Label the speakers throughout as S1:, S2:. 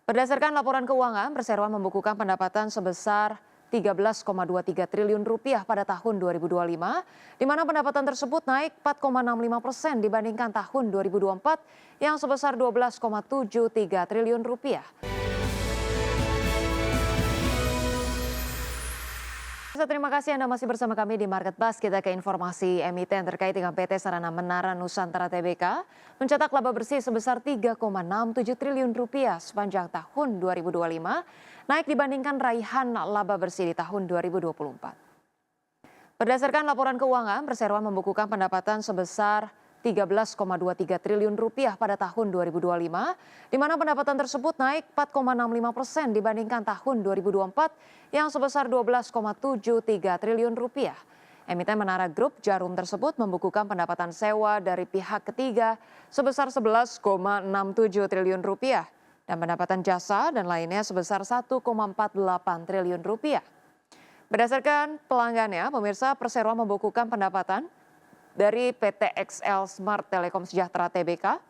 S1: Berdasarkan laporan keuangan, Perseroan membukukan pendapatan sebesar 13,23 triliun rupiah pada tahun 2025, di mana pendapatan tersebut naik 4,65% dibandingkan tahun 2024 yang sebesar 12,73 triliun rupiah. Terima kasih Anda masih bersama kami di Market Buzz. Kita ke informasi emiten terkait dengan PT Sarana Menara Nusantara Tbk mencetak laba bersih sebesar 3,67 triliun rupiah sepanjang tahun 2025, naik dibandingkan raihan laba bersih di tahun 2024. Berdasarkan laporan keuangan, Perseroan membukukan pendapatan sebesar 13,23 triliun rupiah pada tahun 2025, di mana pendapatan tersebut naik 4,65% dibandingkan tahun 2024 yang sebesar 12,73 triliun rupiah. Emiten Menara Group Jarum tersebut membukukan pendapatan sewa dari pihak ketiga sebesar 11,67 triliun rupiah dan pendapatan jasa dan lainnya sebesar 1,48 triliun rupiah. Berdasarkan pelanggannya, pemirsa, Perseroan membukukan pendapatan dari PT XL Smart Telekom Sejahtera Tbk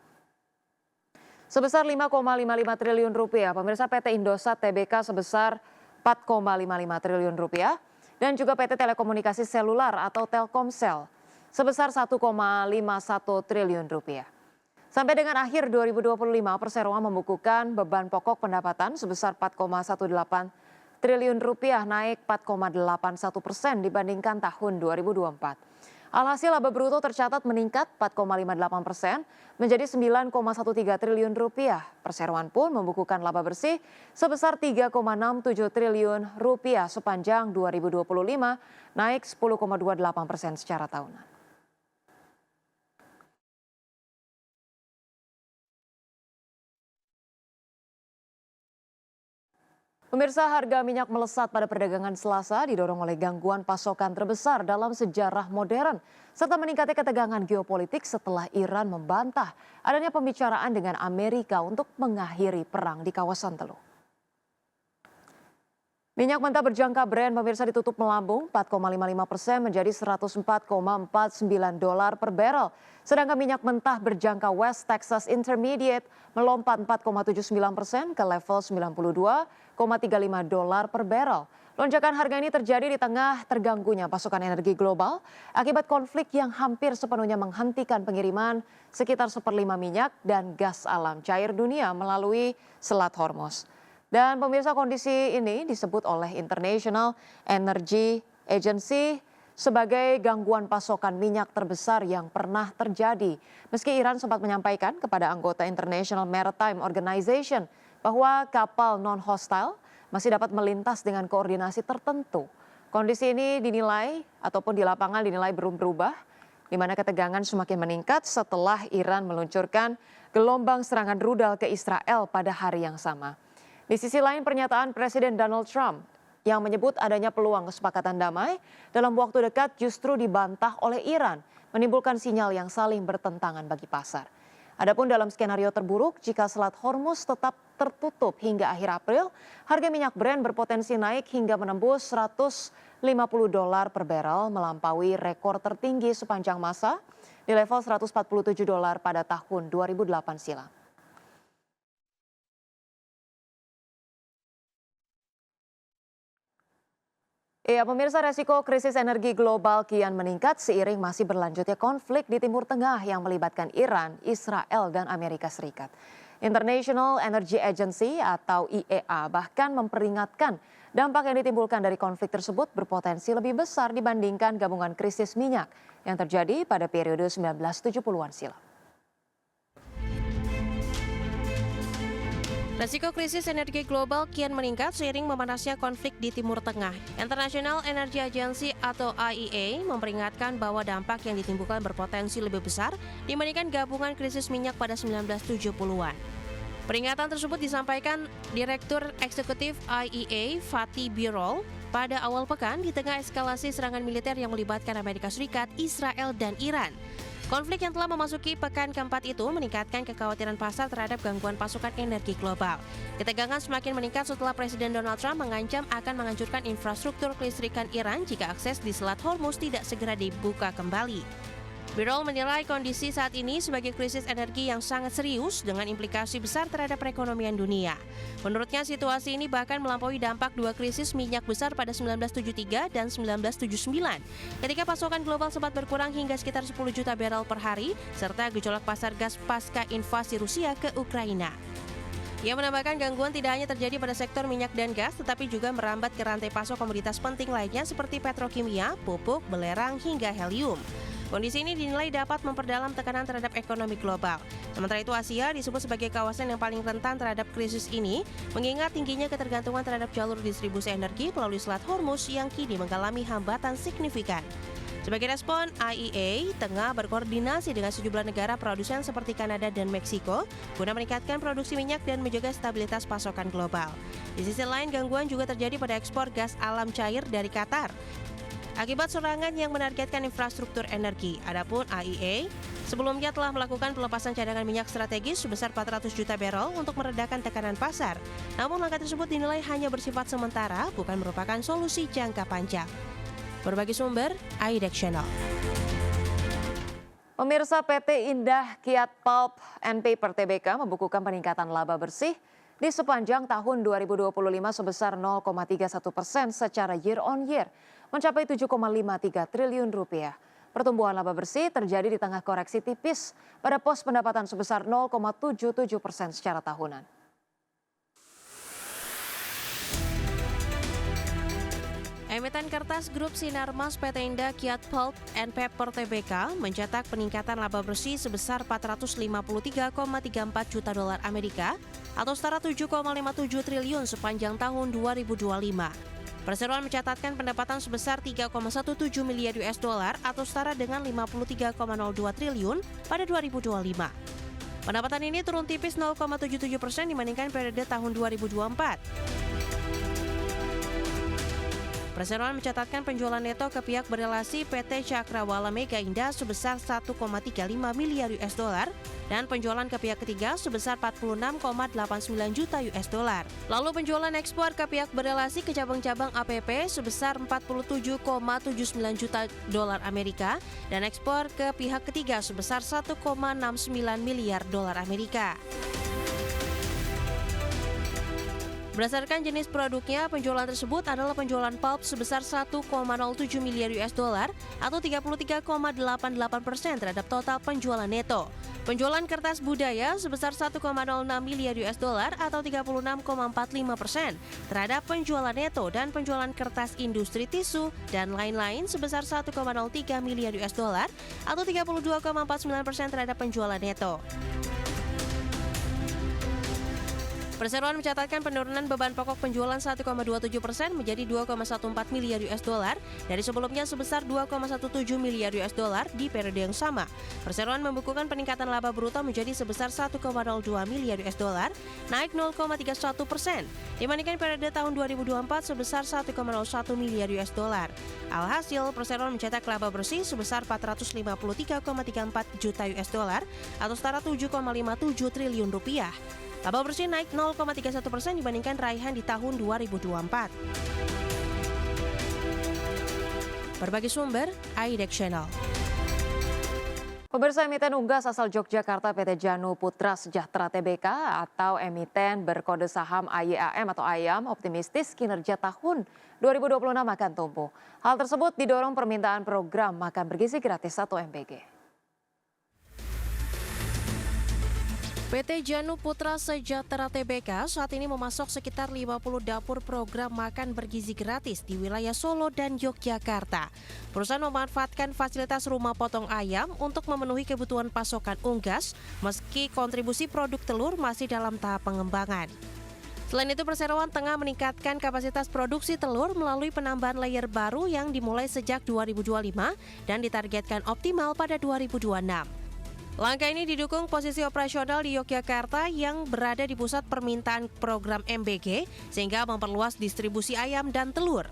S1: sebesar 5,55 triliun rupiah. Pemirsa, PT Indosat Tbk sebesar 4,55 triliun rupiah dan juga PT Telekomunikasi Selular atau Telkomsel sebesar 1,51 triliun rupiah. Sampai dengan akhir 2025, Perseroan membukukan beban pokok pendapatan sebesar 4,18 triliun rupiah, naik 4,81% dibandingkan tahun 2024. Alhasil laba bruto tercatat meningkat 4,58% menjadi 9,13 triliun rupiah. Perseroan pun membukukan laba bersih sebesar 3,67 triliun rupiah sepanjang 2025, naik 10,28% secara tahunan. Pemirsa, harga minyak melesat pada perdagangan Selasa didorong oleh gangguan pasokan terbesar dalam sejarah modern, serta meningkatnya ketegangan geopolitik setelah Iran membantah adanya pembicaraan dengan Amerika untuk mengakhiri perang di kawasan Teluk. Minyak mentah berjangka Brent, pemirsa, ditutup melambung 4,55% menjadi $104,49 per barrel. Sedangkan minyak mentah berjangka West Texas Intermediate melompat 4,79% ke level $92,35 per barrel. Lonjakan harga ini terjadi di tengah terganggunya pasokan energi global akibat konflik yang hampir sepenuhnya menghentikan pengiriman sekitar 1/5 minyak dan gas alam cair dunia melalui Selat Hormuz. Dan pemirsa, kondisi ini disebut oleh International Energy Agency sebagai gangguan pasokan minyak terbesar yang pernah terjadi. Meski Iran sempat menyampaikan kepada anggota International Maritime Organization bahwa kapal non-hostile masih dapat melintas dengan koordinasi tertentu. Kondisi ini dinilai ataupun di lapangan dinilai belum berubah, di mana ketegangan semakin meningkat setelah Iran meluncurkan gelombang serangan rudal ke Israel pada hari yang sama. Di sisi lain, pernyataan Presiden Donald Trump yang menyebut adanya peluang kesepakatan damai dalam waktu dekat justru dibantah oleh Iran, menimbulkan sinyal yang saling bertentangan bagi pasar. Adapun dalam skenario terburuk, jika Selat Hormuz tetap tertutup hingga akhir April, harga minyak Brent berpotensi naik hingga menembus $150 per barrel, melampaui rekor tertinggi sepanjang masa di level $147 pada tahun 2008 silam. Ya, pemirsa, resiko krisis energi global kian meningkat seiring masih berlanjutnya konflik di Timur Tengah yang melibatkan Iran, Israel, dan Amerika Serikat. International Energy Agency atau IEA bahkan memperingatkan dampak yang ditimbulkan dari konflik tersebut berpotensi lebih besar dibandingkan gabungan krisis minyak yang terjadi pada periode 1970-an silam.
S2: Resiko krisis energi global kian meningkat seiring memanasnya konflik di Timur Tengah. International Energy Agency atau IEA memperingatkan bahwa dampak yang ditimbulkan berpotensi lebih besar dibandingkan gabungan krisis minyak pada 1970-an. Peringatan tersebut disampaikan Direktur Eksekutif IEA Fatih Birol pada awal pekan di tengah eskalasi serangan militer yang melibatkan Amerika Serikat, Israel, dan Iran. Konflik yang telah memasuki pekan keempat itu meningkatkan kekhawatiran pasar terhadap gangguan pasokan energi global. Ketegangan semakin meningkat setelah Presiden Donald Trump mengancam akan menghancurkan infrastruktur kelistrikan Iran jika akses di Selat Hormuz tidak segera dibuka kembali. Birol menilai kondisi saat ini sebagai krisis energi yang sangat serius dengan implikasi besar terhadap perekonomian dunia. Menurutnya situasi ini bahkan melampaui dampak dua krisis minyak besar pada 1973 dan 1979, ketika pasokan global sempat berkurang hingga sekitar 10 juta barel per hari, serta gejolak pasar gas pasca invasi Rusia ke Ukraina. Ia menambahkan gangguan tidak hanya terjadi pada sektor minyak dan gas, tetapi juga merambat ke rantai pasok komoditas penting lainnya seperti petrokimia, pupuk, belerang, hingga helium. Kondisi ini dinilai dapat memperdalam tekanan terhadap ekonomi global. Sementara itu Asia disebut sebagai kawasan yang paling rentan terhadap krisis ini, mengingat tingginya ketergantungan terhadap jalur distribusi energi melalui Selat Hormuz yang kini mengalami hambatan signifikan. Sebagai respon, IEA tengah berkoordinasi dengan sejumlah negara produsen seperti Kanada dan Meksiko guna meningkatkan produksi minyak dan menjaga stabilitas pasokan global. Di sisi lain, gangguan juga terjadi pada ekspor gas alam cair dari Qatar akibat serangan yang menargetkan infrastruktur energi. Adapun IEA sebelumnya telah melakukan pelepasan cadangan minyak strategis sebesar 400 juta barel untuk meredakan tekanan pasar. Namun langkah tersebut dinilai hanya bersifat sementara, bukan merupakan solusi jangka panjang. Berbagi sumber, AIDEX Channel.
S1: Pemirsa, PT Indah Kiat Pulp and Paper Tbk membukukan peningkatan laba bersih di sepanjang tahun 2025 sebesar 0,31% secara year on year, mencapai 7,53 triliun rupiah. Pertumbuhan laba bersih terjadi di tengah koreksi tipis pada pos pendapatan sebesar 0,77% secara tahunan.
S2: Emiten kertas grup Sinarmas PT Indah Kiat Pulp and Paper Tbk mencetak peningkatan laba bersih sebesar 453,34 juta dolar Amerika atau setara 7,57 triliun sepanjang tahun 2025. Perseroan mencatatkan pendapatan sebesar 3,17 miliar US dollar atau setara dengan 53,02 triliun pada 2025. Pendapatan ini turun tipis 0,77% dibandingkan periode tahun 2024. Perseroan mencatatkan penjualan neto ke pihak berelasi PT Cakrawala Mega Indah sebesar 1,35 miliar US dollar dan penjualan ke pihak ketiga sebesar 46,89 juta US dollar. Lalu penjualan ekspor ke pihak berelasi ke cabang-cabang APP sebesar 47,79 juta dolar Amerika dan ekspor ke pihak ketiga sebesar 1,69 miliar dolar Amerika. Berdasarkan jenis produknya, penjualan tersebut adalah penjualan pulp sebesar 1,07 miliar US dollar atau 33,88% terhadap total penjualan neto. Penjualan kertas budaya sebesar 1,06 miliar US dollar atau 36,45% terhadap penjualan neto dan penjualan kertas industri tisu dan lain-lain sebesar 1,03 miliar US dollar atau 32,49% terhadap penjualan neto. Perseroan mencatatkan penurunan beban pokok penjualan 1,27% menjadi 2,14 miliar US dollar dari sebelumnya sebesar 2,17 miliar US dollar di periode yang sama. Perseroan membukukan peningkatan laba bruto menjadi sebesar 1,02 miliar US dollar, naik 0,31% dibandingkan periode tahun 2024 sebesar 1,01 miliar US dollar. Alhasil, Perseroan mencetak laba bersih sebesar 453,34 juta US dollar atau setara 7,57 triliun rupiah. Laba bersih naik 0,31% dibandingkan raihan di tahun 2024. Berbagi sumber, AIDEX Channel.
S1: Pemirsa, emiten unggas asal Yogyakarta PT Janu Putra Sejahtera Tbk atau emiten berkode saham AYAM atau AYAM optimistis kinerja tahun 2026 akan tumbuh. Hal tersebut didorong permintaan program makan bergizi gratis atau MBG.
S2: PT Janu Putra Sejahtera Tbk saat ini memasok sekitar 50 dapur program makan bergizi gratis di wilayah Solo dan Yogyakarta. Perusahaan memanfaatkan fasilitas rumah potong ayam untuk memenuhi kebutuhan pasokan unggas, meski kontribusi produk telur masih dalam tahap pengembangan. Selain itu, Perseroan tengah meningkatkan kapasitas produksi telur melalui penambahan layer baru yang dimulai sejak 2025 dan ditargetkan optimal pada 2026. Langkah ini didukung posisi operasional di Yogyakarta yang berada di pusat permintaan program MBG sehingga memperluas distribusi ayam dan telur.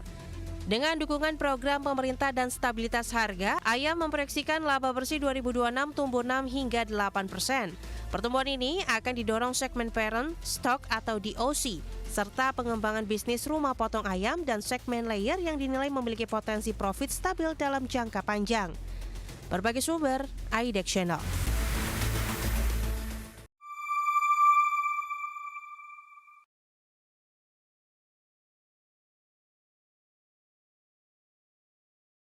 S2: Dengan dukungan program pemerintah dan stabilitas harga, ayam memproyeksikan laba bersih 2026 tumbuh 6 hingga 8%. Pertumbuhan ini akan didorong segmen parent, stock atau DOC, serta pengembangan bisnis rumah potong ayam dan segmen layer yang dinilai memiliki potensi profit stabil dalam jangka panjang. Berbagai sumber, IDEX Channel.